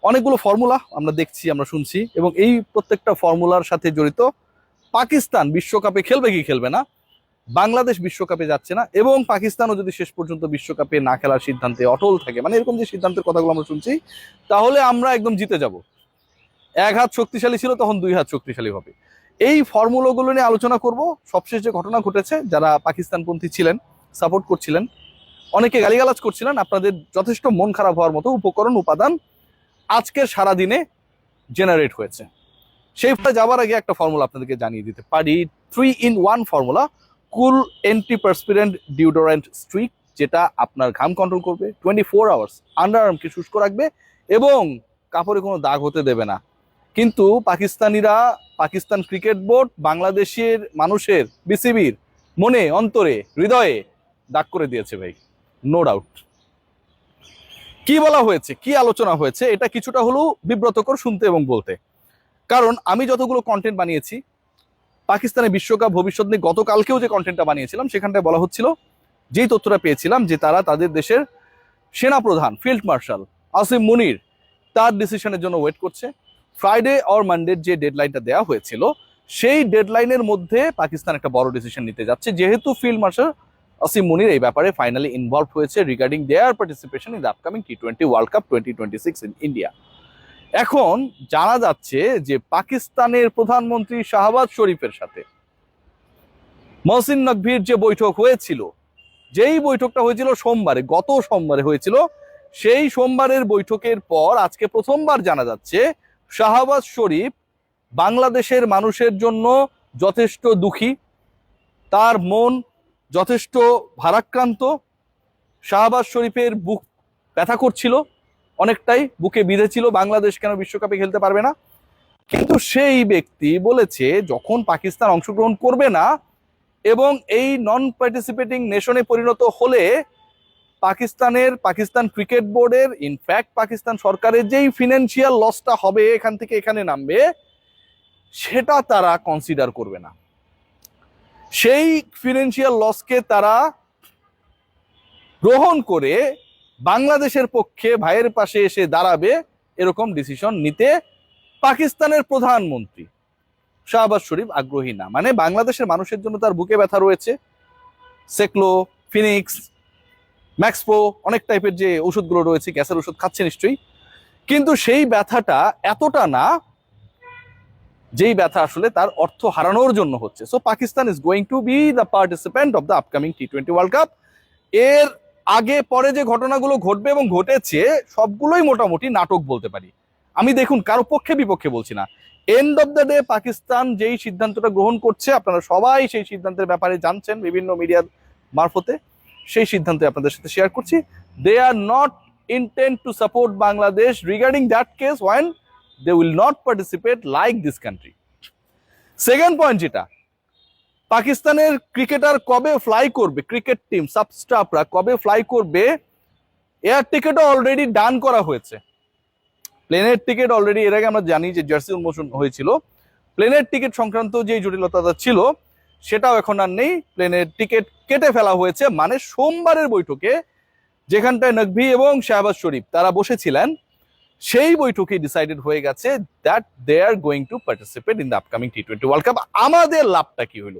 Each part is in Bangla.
অনেকগুলো ফর্মুলা আমরা দেখছি, আমরা শুনছি, এবং এই প্রত্যেকটা ফর্মুলার সাথে জড়িত পাকিস্তান বিশ্বকাপে খেলবে কি খেলবে না, বাংলাদেশ বিশ্বকাপে যাচ্ছে না, এবং পাকিস্তানও যদি শেষ পর্যন্ত বিশ্বকাপে না খেলার সিদ্ধান্তে অটল থাকে, মানে এরকম যে সিদ্ধান্তের কথাগুলো আমরা শুনছি, তাহলে আমরা একদম জিতে যাব। এক হাত শক্তিশালী ছিল, তখন দুই হাত শক্তিশালী হবে। এই ফর্মুলাগুলো নিয়ে আলোচনা করব। সবশেষ যে ঘটনা ঘটেছে, যারা পাকিস্তানপন্থী ছিলেন, সাপোর্ট করছিলেন, অনেকে গালিগালাজ করছিলেন, আপনাদের যথেষ্ট মন খারাপ হওয়ার মতো উপকরণ উপাদান আজকের সারাদিনে জেনারেট হয়েছে। সেইটা যাওয়ার আগে একটা ফর্মুলা আপনাদেরকে জানিয়ে দিতে পারি। 3-in-1 ফর্মুলা, কুল অ্যান্টিপারস্পিরেন্ট ডিওডোরেন্ট স্ট্রিক, যেটা আপনার ঘাম কন্ট্রোল করবে, 24 আওয়ার্স আন্ডার আর্মকে শুষ্ক রাখবে এবং কাপড়ে কোনো দাগ হতে দেবে না। কিন্তু পাকিস্তানিরা, পাকিস্তান ক্রিকেট বোর্ড বাংলাদেশের মানুষের, বিসিবির মনে, অন্তরে, হৃদয়ে দাগ করে দিয়েছে ভাই, নো ডাউট। কি বলা হয়েছে, কি আলোচনা হয়েছে, এটা কিছুটা হলেও বিব্রতকর শুনতে এবং বলতে। কারণ আমি যতগুলো কন্টেন্ট বানিয়েছি পাকিস্তানের বিশ্বকাপ ভবিষ্যৎ নিয়ে, গতকালকেও যে কন্টেন্টটা বানিয়েছিলাম সেখানটায় বলা হচ্ছিল, যেই তথ্যটা পেয়েছিলাম, যে তারা তাদের দেশের সেনাপ্রধান ফিল্ড মার্শাল আসিম মুনির তার ডিসিশনের জন্য ওয়েট করছে। ফ্রাইডে অর মানডের যে ডেডলাইনটা দেওয়া হয়েছিল, সেই ডেডলাইনের মধ্যে পাকিস্তান একটা বড় ডিসিশন নিতে যাচ্ছে, যেহেতু ফিল্ড মার্শাল আসিম মুনির এই ব্যাপারে ফাইনালি ইনভলভ হয়েছে regarding their participation in the upcoming টি-20 ওয়ার্ল্ড কাপ 2026 ইন ইন্ডিয়া। এখন জানা যাচ্ছে যে পাকিস্তানের প্রধানমন্ত্রী শাহবাজ শরীফের সাথে মহসিন নকভির যে বৈঠক হয়েছিল, যেই বৈঠকটা হয়েছিল সোমবারে, গত সোমবারে হয়েছিল, সেই সোমবারের বৈঠকের পর আজকে প্রথমবার জানা যাচ্ছে শাহবাজ শরীফ বাংলাদেশের মানুষের জন্য যথেষ্ট দুঃখী, তার মন যথেষ্ট ভারাক্রান্ত। শাহবাজ শরীফের বুক ব্যথা করছিল, অনেকটাই বুকে বিঁধেছিল, বাংলাদেশ কেন বিশ্বকাপে খেলতে পারবে না। কিন্তু সেই ব্যক্তি বলেছে, যখন পাকিস্তান অংশগ্রহণ করবে না এবং এই নন পার্টিসিপেটিং নেশনে পরিণত হলে পাকিস্তান ক্রিকেট বোর্ডের, ইনফ্যাক্ট পাকিস্তান সরকারের যেই ফিনান্সিয়াল লসটা হবে এখান থেকে এখানে নামবে, সেটা তারা কনসিডার করবে না। সেই ফিনান্সিয়াল লসকে তারা গ্রহণ করে বাংলাদেশের পক্ষে ভাইয়ের পাশে এসে দাঁড়াবে, এরকম ডিসিশন নিতে পাকিস্তানের প্রধানমন্ত্রী শাহবাজ শরীফ আগ্রহী না। মানে বাংলাদেশের মানুষের জন্য তার বুকে ব্যথা রয়েছে, সেক্লো, ফিনিক্স, ম্যাক্সপ্রো, অনেক টাইপের যে ওষুধগুলো রয়েছে, গ্যাসের ওষুধ খাচ্ছে নিশ্চয়ই, কিন্তু সেই ব্যথাটা এতটা না যেই ব্যথা আসলে তার অর্থ হারানোর জন্য হচ্ছে। So Pakistan is going to be the participant of the upcoming টি-20 ওয়ার্ল্ড কাপ। এর আগে পরে যে ঘটনাগুলো ঘটবে এবং ঘটেছে সবগুলোই মোটামুটি নাটক বলতে পারি আমি। দেখুন, কারো পক্ষে বিপক্ষে বলছি না, end of the day Pakistan যেই সিদ্ধান্তটা গ্রহণ করছে, আপনারা সবাই সেই সিদ্ধান্তের ব্যাপারে জানছেন বিভিন্ন মিডিয়ার মারফতে, সেই সিদ্ধান্তে আপনাদের সাথে শেয়ার করছি। They are not intend to support Bangladesh regarding that case when they will not participate like this country. Second point, যেটা পাকিস্তানের ক্রিকেটার কবে ফ্লাই করবে, ক্রিকেট টিম সাবস্টাফরা কবে ফ্লাই করবে, এয়ার টিকিটও অলরেডি ডান করা হয়েছে। প্লেনের টিকিট অলরেডি, এর আগে আমরা জানি যে জার্সি উন্মোচন হয়েছিল, প্লেনের টিকিট সংক্রান্ত যে জটিলতা ছিল সেটাও এখন আর নেই, প্লেনের টিকিট কেটে ফেলা হয়েছে। মানে সোমবারের বৈঠকে যেখানটায় নকভি এবং শাহবাজ শরীফ তারা বসেছিলেন, সেই বৈঠকে ডিসাইডেড হয়ে গেছে that they are going to participate in the upcoming টি-20 ওয়ার্ল্ড কাপ। আমাদের লাভটা কি হলো,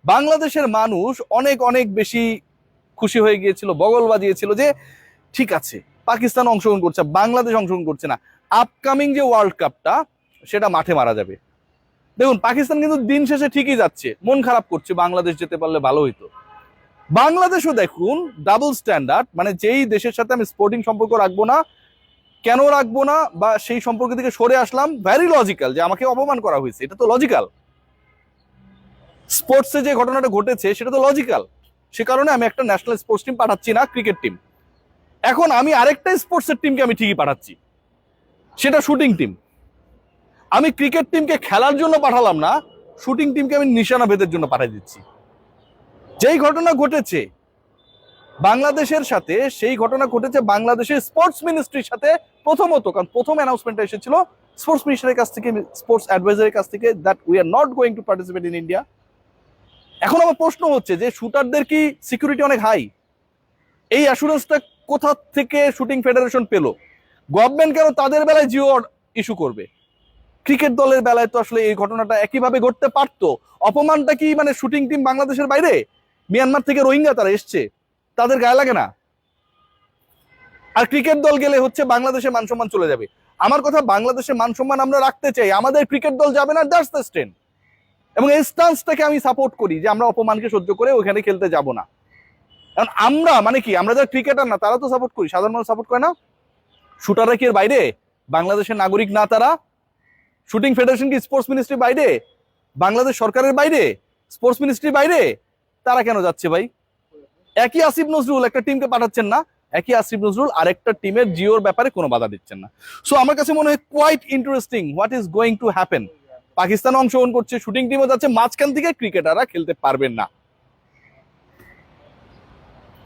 বাংলাদেশের মানুষ অনেক অনেক বেশি খুশি হয়ে গিয়েছিল, বগল বাজিয়েছিল যে ঠিক আছে পাকিস্তান অংশগ্রহণ করছে, বাংলাদেশ অংশগ্রহণ করছে না, আপকামিং যে ওয়ার্ল্ড কাপটা সেটা মাঠে মারা যাবে। দেখুন, পাকিস্তান কিন্তু দিন শেষে ঠিকই যাচ্ছে, মন খারাপ করছে, বাংলাদেশ যেতে পারলে ভালো হইতো। বাংলাদেশও দেখুন ডাবল স্ট্যান্ডার্ড, মানে যেই দেশের সাথে আমি স্পোর্টিং সম্পর্ক রাখবো না, কেন রাখবো না, বা সেই সম্পর্ক থেকে সরে আসলাম, ভেরি লজিক্যাল, যে আমাকে অপমান করা হয়েছে, এটা তো লজিক্যাল। স্পোর্টসে যে ঘটনাটা ঘটেছে সেটা তো লজিক্যাল, সে কারণে আমি একটা ন্যাশনাল স্পোর্টস টিম পাঠাচ্ছি না, ক্রিকেট টিম। এখন আমি আরেকটা স্পোর্টসের টিমকে আমি ঠিকই পাঠাচ্ছি, সেটা শুটিং টিম। আমি ক্রিকেট টিমকে খেলার জন্য পাঠালাম না, শুটিং টিমকে আমি নিশানা ভেদের জন্য পাঠিয়ে দিচ্ছি। যেই ঘটনা ঘটেছে বাংলাদেশের সাথে, সেই ঘটনা ঘটেছে বাংলাদেশের স্পোর্টস মিনিস্ট্রির সাথে প্রথমত, কারণ প্রথম অ্যানাউন্সমেন্টটা এসেছিল স্পোর্টস মিনিস্টারের কাছ থেকে, স্পোর্টস অ্যাডভাইজারের কাছ থেকে, that we are not going to participate in India. এখন আমার প্রশ্ন হচ্ছে যে শুটারদের কি সিকিউরিটি অনেক হাই? এই অ্যাসুরেন্সটা কোথা থেকে শুটিং ফেডারেশন পেল? গভর্নমেন্ট কেন তাদের বেলায় জিও ইস্যু করবে? ক্রিকেট দলের বেলায় তো আসলে এই ঘটনাটা একইভাবে ঘটতে পারতো। অপমানটা কি মানে শুটিং টিম বাংলাদেশের বাইরে, মিয়ানমার থেকে রোহিঙ্গা তারা এসছে, তাদের গায়ে লাগে না? আর ক্রিকেট দল গেলে হচ্ছে বাংলাদেশে মান সম্মান চলে যাবে। আমার কথা, বাংলাদেশে মান সম্মান আমরা রাখতে চাই, আমাদের ক্রিকেট দল যাবে না, দ্যাটস দ্য স্ট্যান্ড। এবং এই স্টান্সটাকে আমি সাপোর্ট করি যে আমরা অপমানকে সহ্য করে ওখানে খেলতে যাব না। কারণ আমরা মানে কি, আমরা যারা ক্রিকেটার না তারা তো সাপোর্ট করি, সাধারণ মানুষ সাপোর্ট করে না? শুটাররা কি এর বাইরে? বাংলাদেশের নাগরিক না তারা? শুটিং ফেডারেশন কি স্পোর্টস মিনিস্ট্রির বাইরে? বাংলাদেশ সরকারের বাইরে? স্পোর্টস মিনিস্ট্রির বাইরে? তারা কেন যাচ্ছে ভাই? একই আসিফ নজরুল একটা টিমকে পাঠাচ্ছেন না, একই আসিফ নজরুল আরেকটা টিমের জিওর ব্যাপারে কোনো বাধা দিচ্ছেন না। সো আমার কাছে মনে হয় quite interesting what is going to happen. Pakistan অংশগ্রহণ করছে, শুটিং টিমও যাচ্ছে, মাঝখান থেকে ক্রিকেটাররা খেলতে পারবেন না।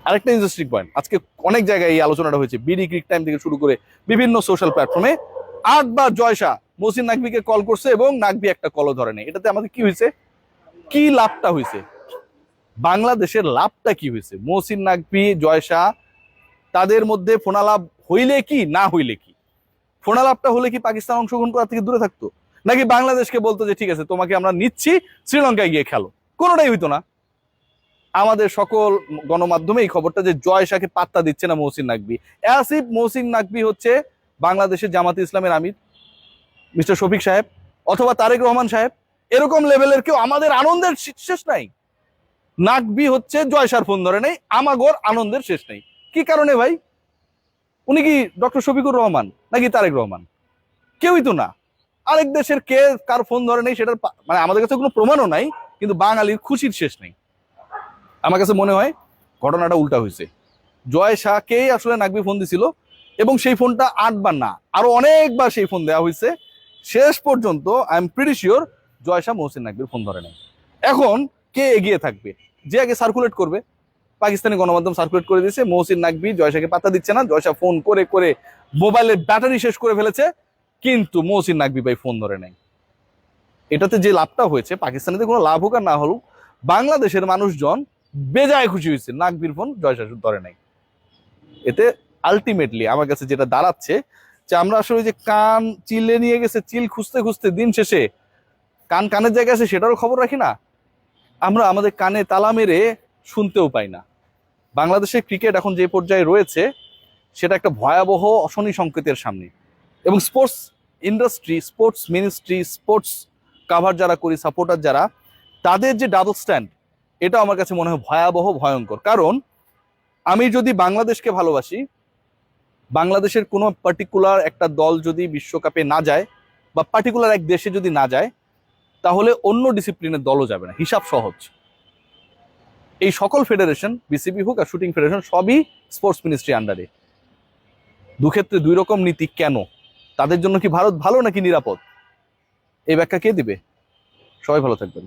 আরেকটা ইন্টারেস্টিং পয়েন্ট, আজকে অনেক জায়গায় এই আলোচনাটা হয়েছে, বিডি ক্রিক টাইম থেকে শুরু করে বিভিন্ন সোশ্যাল প্ল্যাটফর্মে। 8বার জয়শা মহসিন নাকভিকে কল করছে এবং নাকভি একটা কলও ধরে নেই। এটাতে আমাদের কি হয়েছে? কি লাভটা হয়েছে? বাংলাদেশের লাভটা কি হয়েছে? মহসিন নাকভি, জয়শা, তাদের মধ্যে ফোনালাপ হইলে কি না হইলে কি? ফোনালাপটা হলে কি পাকিস্তান অংশগ্রহণ করা থেকে দূরে থাকতো, নাকি বাংলাদেশকে বলতো যে ঠিক আছে তোমাকে আমরা নিচ্ছি, শ্রীলঙ্কায় গিয়ে খেলো? কোনোটাই হইতো না। আমাদের সকল গণমাধ্যমে এই খবরটা যে জয়শাকে পাত্তা দিচ্ছে না মহসিন নাকভি। আসিফ মহসিন নাকভি হচ্ছে বাংলাদেশের জামাতে ইসলামের আমির মিস্টার শফিক সাহেব অথবা তারেক রহমান সাহেব, এরকম লেভেলের কেউ, আমাদের আনন্দের শেষ নাই। নাকভি হচ্ছে জয়শার ফোন ধরে নেই, আমাগর আনন্দের শেষ নেই। কি কারণে ভাই? উনি কি ডক্টর শফিকুর রহমান নাকি তারেক রহমান? কেউই তো না। আরেক দেশের কে কার ফোন ধরে নেই সেটার মানে আমাদের কাছে কোনো প্রমাণও নাই, কিন্তু বাঙালির খুশির শেষ নেই। আমার কাছে মনে হয় ঘটনাটা উল্টা হয়েছে। জয় শাহকেই আসলে নাকভি ফোন দিছিল এবং সেই ফোনটা 8বার না আরো অনেকবার সেই ফোন দেওয়া হয়েছে। শেষ পর্যন্ত I am pretty sure Jay Shah Mohsin নাকভির ফোন ধরে নেয়। এখন কে এগিয়ে থাকবে? যে আগে সার্কুলেট করবে। পাকিস্তানি গণমাধ্যম সার্কুলেট করে দিয়েছে মহসিন নাকভি জয়শাকে পাত্তা দিচ্ছে না, জয়শা ফোন করে করে মোবাইলের ব্যাটারি শেষ করে ফেলেছে, কিন্তু মহসিন নাকভি ভাই ফোন ধরে নেয়। এটাতে যে লাভটা হয়েছে, পাকিস্তানিতে কোনো লাভ হোক আর না হোক, বাংলাদেশের মানুষজন বেজায় খুশি হয়েছে নাকভির ফোন জয়শা ধরে নেয়। এতে আলটিমেটলি আমার কাছে যেটা দাঁড়াচ্ছে যে আমরা আসলে যে কান চিলে নিয়ে গেছে, চিল খুঁজতে খুঁজতে দিন শেষে কান কানের জায়গায় আছে সেটারও খবর রাখি না, আমরা আমাদের কানে তালা মেরে শুনতেও পাই না। বাংলাদেশের ক্রিকেট এখন যে পর্যায়ে রয়েছে সেটা একটা ভয়াবহ অশনি সংকেতের সামনে। এবং sports industry, sports ministry, sports cover যারা করি, সাপোর্টার যারা, তাদের যে ডাবল স্ট্যান্ড, এটা আমার কাছে মনে হয় ভয়াবহ, ভয়ঙ্কর। কারণ আমি যদি বাংলাদেশকে ভালোবাসি, বাংলাদেশের কোনো পার্টিকুলার একটা দল যদি বিশ্বকাপে না যায় বা পার্টিকুলার এক দেশে যদি না যায়, তাহলে অন্য ডিসিপ্লিনের দলও যাবে না। হিসাব সহজ। এই সকল ফেডারেশন, বিসিবি হোক আর শুটিং ফেডারেশন, সবই স্পোর্টস মিনিস্ট্রি আন্ডারে। দুক্ষেত্রে দুই রকম নীতি কেন? তাদের জন্য কি ভারত ভালো নাকি নিরাপদ? এই ব্যাখ্যা কে দিবে? সবাই ভালো থাকবেন।